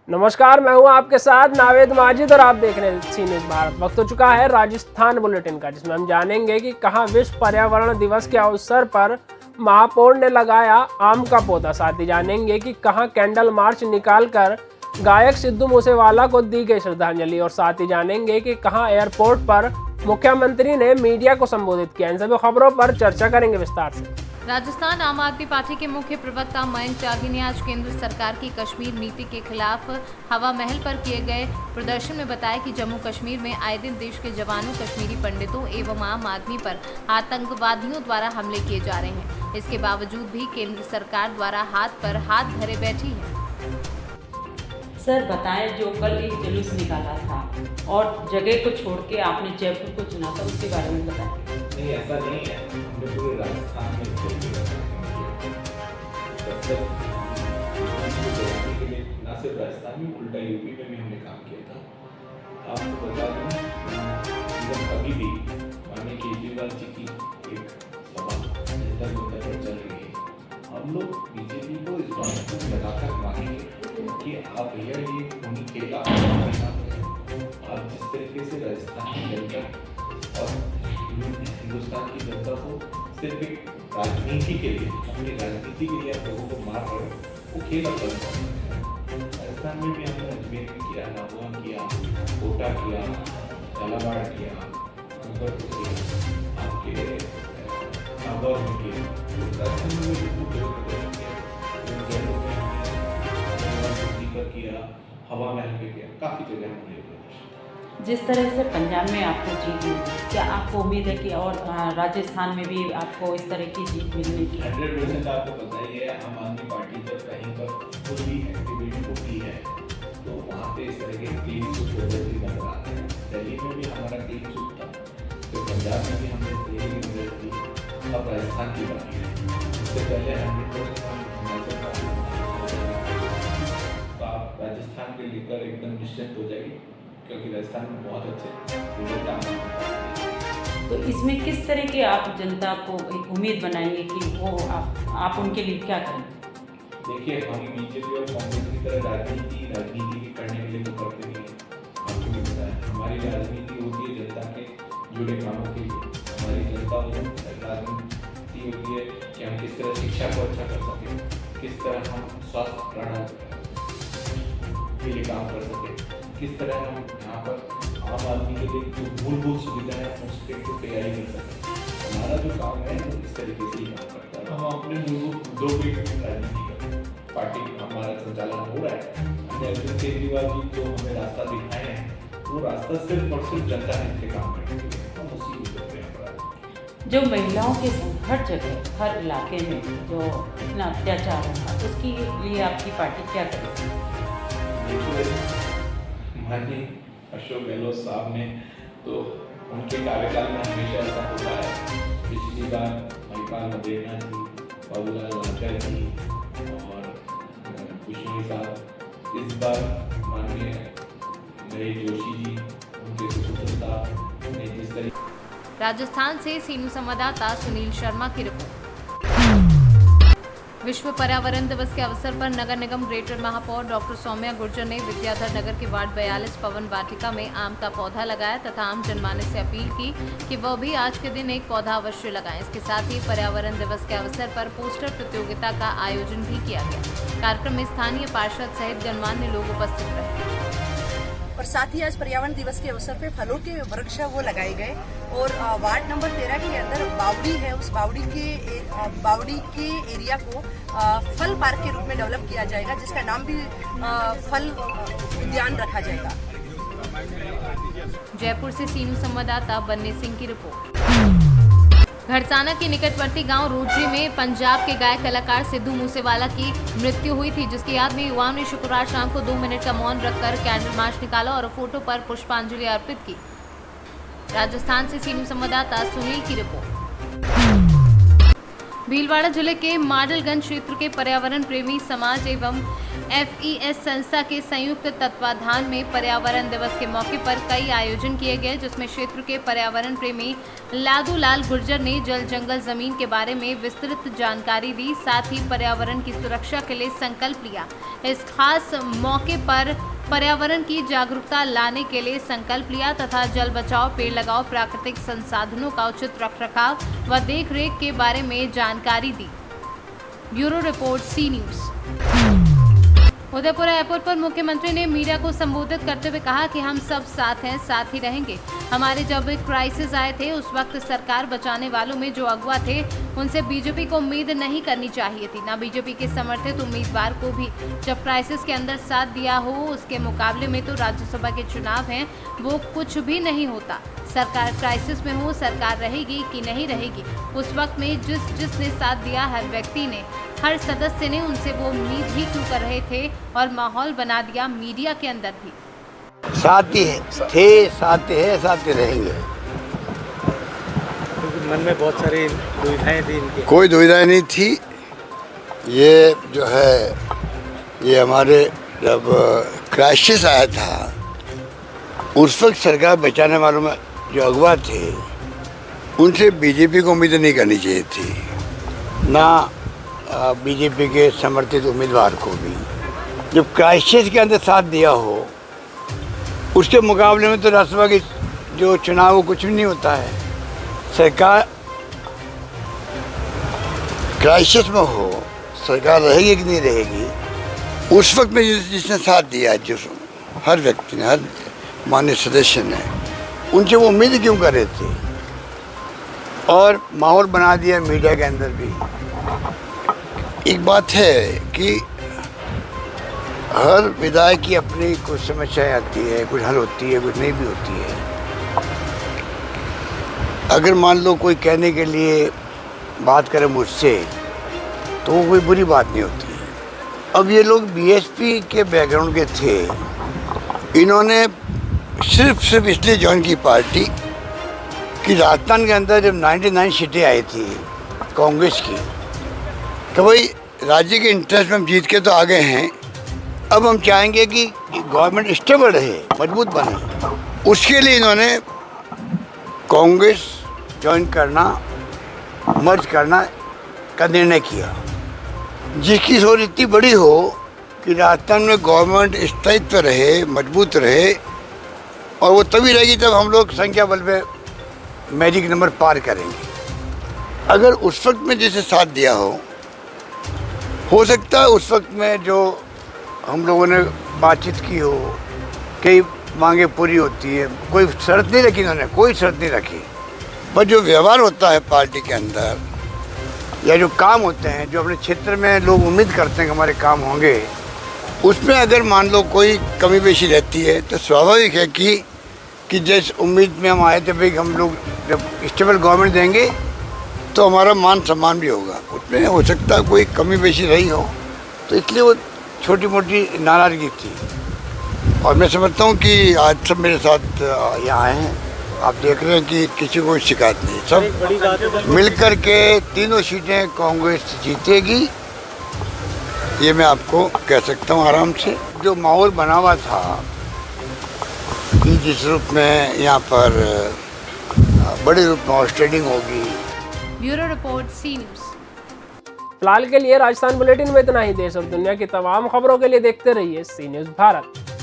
नमस्कार, मैं हूं आपके साथ नावेद माजिद और आप देख रहे हैं सी न्यूज़ भारत। वक्त हो चुका है राजस्थान बुलेटिन का, जिसमें हम जानेंगे कि कहां विश्व पर्यावरण दिवस के अवसर पर महापौर ने लगाया आम का पौधा। साथ ही जानेंगे कि कहां कैंडल मार्च निकालकर गायक सिद्धू मूसेवाला को दी गई श्रद्धांजलि, और साथ ही जानेंगे कि कहां एयरपोर्ट पर मुख्यमंत्री ने मीडिया को संबोधित किया। इन सभी खबरों पर चर्चा करेंगे विस्तार से। राजस्थान आम आदमी पार्टी के मुख्य प्रवक्ता मयंक त्यागी ने आज केंद्र सरकार की कश्मीर नीति के खिलाफ हवा महल पर किए गए प्रदर्शन में बताया कि जम्मू कश्मीर में आए दिन देश के जवानों, कश्मीरी पंडितों एवं आम आदमी पर आतंकवादियों द्वारा हमले किए जा रहे हैं। इसके बावजूद भी केंद्र सरकार द्वारा हाथ पर हाथ धरे बैठी है। सर बताएं, जो कल एक जुलूस निकाला था और जगह को छोड़ के आपने जयपुर को चुना था, उसके बारे में बताएं। नहीं, ऐसा नहीं है। हमने पूरे राजस्थान में के लिए न सिर्फ राजस्थान में, उल्टा यूपी में भी हमने काम किया था। आपको बता दूं, अभी भी माननीय केजरीवाल जी की एक सभा चल रही है। हम लोग बीजेपी को इस बात को लगाकर मानेंगे कि आप भैया ये खूनी खेल आप जिस तरीके से राजस्थान की जनता और हिंदुस्तान की जनता को सिर्फ एक राजनीति के लिए, अपनी राजनीति के लिए आप लोगों को मार रहे हो, वो खेल अब बंद करो। राजस्थान में भी हमने अजमेर में किया, नागौर किया, कोटा किया, झालावाड़ किया, अनूपपुर किया, आपके नागौर में किया। राजस्थान में किया, हवा महल पे किया, काफ़ी जगह हमने प्रदर्शन। जिस तरह से पंजाब में आपको जीत मिली, क्या आपको उम्मीद है कि और राजस्थान में भी आपको इस तरह की जीत मिलने की? 100% आपको पता ही है, आम आदमी पार्टी जब कहीं पर पूरी एक्टिवेट होती है तो वहाँ पे इस तरह के क्लीन स्वीप भी नजर आते हैं। दिल्ली में भी हमारा क्लीन स्वीप था, तो पंजाब में भी हमने इस तरीके की मदद की। अब राजस्थान की बात है, इससे पहले हमने राजस्थान के लेकर एकदम निश्चित हो जाएगी, क्योंकि राजस्थान में बहुत अच्छे तो इसमें किस तरह के आप जनता को एक उम्मीद बनाएंगे कि वो आप उनके लिए क्या करें? देखिए, हम बीजेपी और कांग्रेस की तरह राजनीति करने के लिए तो करते नहीं है। आपको भी पता है, हमारी राजनीति होती है जनता के जुड़े कामों के लिए। हमारी जनता राजनीति होती है कि हम किस तरह शिक्षा को अच्छा कर सकें, किस तरह हम स्वास्थ्य प्रणाली के लिए काम कर सके, किस तरह हम यहाँ पर आम आदमी के लिए जो मूलभूत सुविधाएं हैं उसके को तैयारी कर सकें। हमारा जो काम है वो इस तरीके से ही काम करता है। हम अपने मूलभूत मुद्दों की राजनीति करते हैं। पार्टी हमारा संचालन हो रहा है। हमने अरविंद केजरीवाल जी जो हमें रास्ता दिखाए हैं, वो रास्ता सिर्फ और सिर्फ जनता हित के काम करने के लिए, हम उसी मुद्दे पर अपराध। जो महिलाओं के संग हर जगह, हर इलाके में जो इतना अत्याचार होगा, उसके लिए आपकी पार्टी क्या करेगी? माननीय अशोक गहलोत साहब ने तो उनके कार्यकाल में हमेशा ऐसा होता है। पिछली बार महिपाल मदेना जी, बाबूलाल लांकर जी और कुशवाहा साहब, इस बार माननीय महेश जोशी जी, उनके सुपुत्र साहब ने जिस तरीके। राजस्थान से सीनू संवाददाता सुनील शर्मा की रिपोर्ट। विश्व पर्यावरण दिवस के अवसर पर नगर निगम ग्रेटर महापौर डॉक्टर सौम्या गुर्जर ने विद्याधर नगर के वार्ड 42 पवन वाटिका में आम का पौधा लगाया तथा आम जनमानस से अपील की कि वह भी आज के दिन एक पौधा अवश्य लगाएं। इसके साथ ही पर्यावरण दिवस के अवसर पर पोस्टर प्रतियोगिता का आयोजन भी किया गया। कार्यक्रम में स्थानीय पार्षद सहित गणमान्य लोग उपस्थित रहे। और साथ ही आज पर्यावरण दिवस के अवसर पे फलों के वृक्ष वो लगाए गए और वार्ड नंबर 13 के अंदर बावड़ी है, उस बावड़ी के एरिया को फल पार्क के रूप में डेवलप किया जाएगा, जिसका नाम भी फल उद्यान रखा जाएगा। जयपुर से सीनू संवाददाता बन्ने सिंह की रिपोर्ट। घड़साना के निकटवर्ती गांव रोजरी में पंजाब के गायक कलाकार सिद्धू मूसेवाला की मृत्यु हुई थी, जिसकी याद में युवाओं ने शुक्रवार शाम को 2 मिनट का मौन रखकर कैंडल मार्च निकाला और फोटो पर पुष्पांजलि अर्पित की। राजस्थान से सीनू संवाददाता सुनील की रिपोर्ट। भीलवाड़ा जिले के माडलगंज क्षेत्र के पर्यावरण प्रेमी समाज एवं FES संस्था के संयुक्त तत्वाधान में पर्यावरण दिवस के मौके पर कई आयोजन किए गए, जिसमें क्षेत्र के पर्यावरण प्रेमी लादूलाल गुर्जर ने जल जंगल जमीन के बारे में विस्तृत जानकारी दी, साथ ही पर्यावरण की सुरक्षा के लिए संकल्प लिया। इस खास मौके पर पर्यावरण की जागरूकता लाने के लिए संकल्प लिया तथा जल बचाओ, पेड़ लगाओ, प्राकृतिक संसाधनों का उचित रखरखाव व देखरेख के बारे में जानकारी दी। ब्यूरो रिपोर्ट, सी न्यूज़। उदयपुर एयरपोर्ट पर मुख्यमंत्री ने मीडिया को संबोधित करते हुए कहा कि हम सब साथ हैं, साथ ही रहेंगे। हमारे जब क्राइसिस आए थे उस वक्त सरकार बचाने वालों में जो अगुवा थे उनसे बीजेपी को उम्मीद नहीं करनी चाहिए थी, ना बीजेपी के समर्थित उम्मीदवार को भी। जब क्राइसिस के अंदर साथ दिया हो, उसके मुकाबले में तो राज्यसभा के चुनाव हैं, वो कुछ भी नहीं होता। सरकार क्राइसिस में हो, सरकार रहेगी कि नहीं रहेगी, उस वक्त में जिसने साथ दिया, हर व्यक्ति ने, हर सदस्य ने उनसे वो उम्मीद ही क्यों कर रहे थे और माहौल बना दिया मीडिया के अंदर भी। साथी थे, साथ है, साथ रहेंगे। मन में बहुत सारी दुविधाएं थी इनकी। कोई दुविधाएं नहीं थी। ये जो है, ये हमारे जब क्राइसिस आया था उस वक्त सरकार बचाने वालों में जो अगुवा थे उनसे बीजेपी को उम्मीद नहीं करनी चाहिए थी, ना बीजेपी के समर्थित उम्मीदवार को भी। जब क्राइसिस के अंदर साथ दिया हो, उसके मुकाबले में तो राज्यसभा की जो चुनाव वो कुछ भी नहीं होता है। सरकार क्राइसिस में हो, सरकार रहेगी कि नहीं रहेगी, उस वक्त में जिसने साथ दिया, जो हर व्यक्ति ने, हर माननीय सदस्य ने, उनसे वो उम्मीद क्यों कर रहे थे और माहौल बना दिया मीडिया के अंदर भी। एक बात है कि हर विधायक की अपनी कुछ समस्याएं आती है, कुछ हल होती है, कुछ नहीं भी होती है। अगर मान लो कोई कहने के लिए बात करे मुझसे तो वो कोई बुरी बात नहीं होती है। अब ये लोग बीएसपी के बैकग्राउंड के थे, इन्होंने सिर्फ इसलिए ज्वाइन की पार्टी कि राजस्थान के अंदर जब 99 सीटें आई थी कांग्रेस की, तो भाई राज्य के इंटरेस्ट में हम जीत के तो आ गए हैं, अब हम चाहेंगे कि गवर्नमेंट स्टेबल रहे, मजबूत बने। उसके लिए इन्होंने कांग्रेस ज्वाइन करना, मर्ज करना का निर्णय किया, जिसकी सोच इतनी बड़ी हो कि राजस्थान में गवर्नमेंट स्थायित्व रहे, मजबूत रहे, और वो तभी रहेगी जब हम लोग संख्या बल पे मैजिक नंबर पार करेंगे। अगर उस वक्त में जैसे साथ दिया हो सकता है उस वक्त में जो हम लोगों ने बातचीत की हो, कई मांगे पूरी होती है, कोई शर्त नहीं रखी इन्होंने, कोई शर्त नहीं रखी। पर जो व्यवहार होता है पार्टी के अंदर या जो काम होते हैं, जो अपने क्षेत्र में लोग उम्मीद करते हैं कि हमारे काम होंगे, उसमें अगर मान लो कोई कमी पेशी रहती है तो स्वाभाविक है कि जिस उम्मीद में हम आए थे भाई हम लोग जब स्टेबल गवर्नमेंट देंगे तो हमारा मान सम्मान भी होगा, उसमें हो सकता है कोई कमी पेशी रही हो, तो इसलिए वो छोटी मोटी नाराज़गी थी। और मैं समझता हूँ कि आज सब मेरे साथ यहाँ आए हैं, आप देख रहे हैं कि किसी को शिकायत नहीं, सब मिलकर के तीनों सीटें कांग्रेस जीतेगी, ये मैं आपको कह सकता हूँ आराम से। जो माहौल बना हुआ था कि जिस रूप में यहाँ पर बड़े रूप में ट्रेडिंग होगी। ब्यूरो रिपोर्ट, सी न्यूज़। फिलहाल के लिए राजस्थान बुलेटिन में इतना ही। देश और दुनिया की तमाम खबरों के लिए देखते रहिए सी न्यूज़ भारत।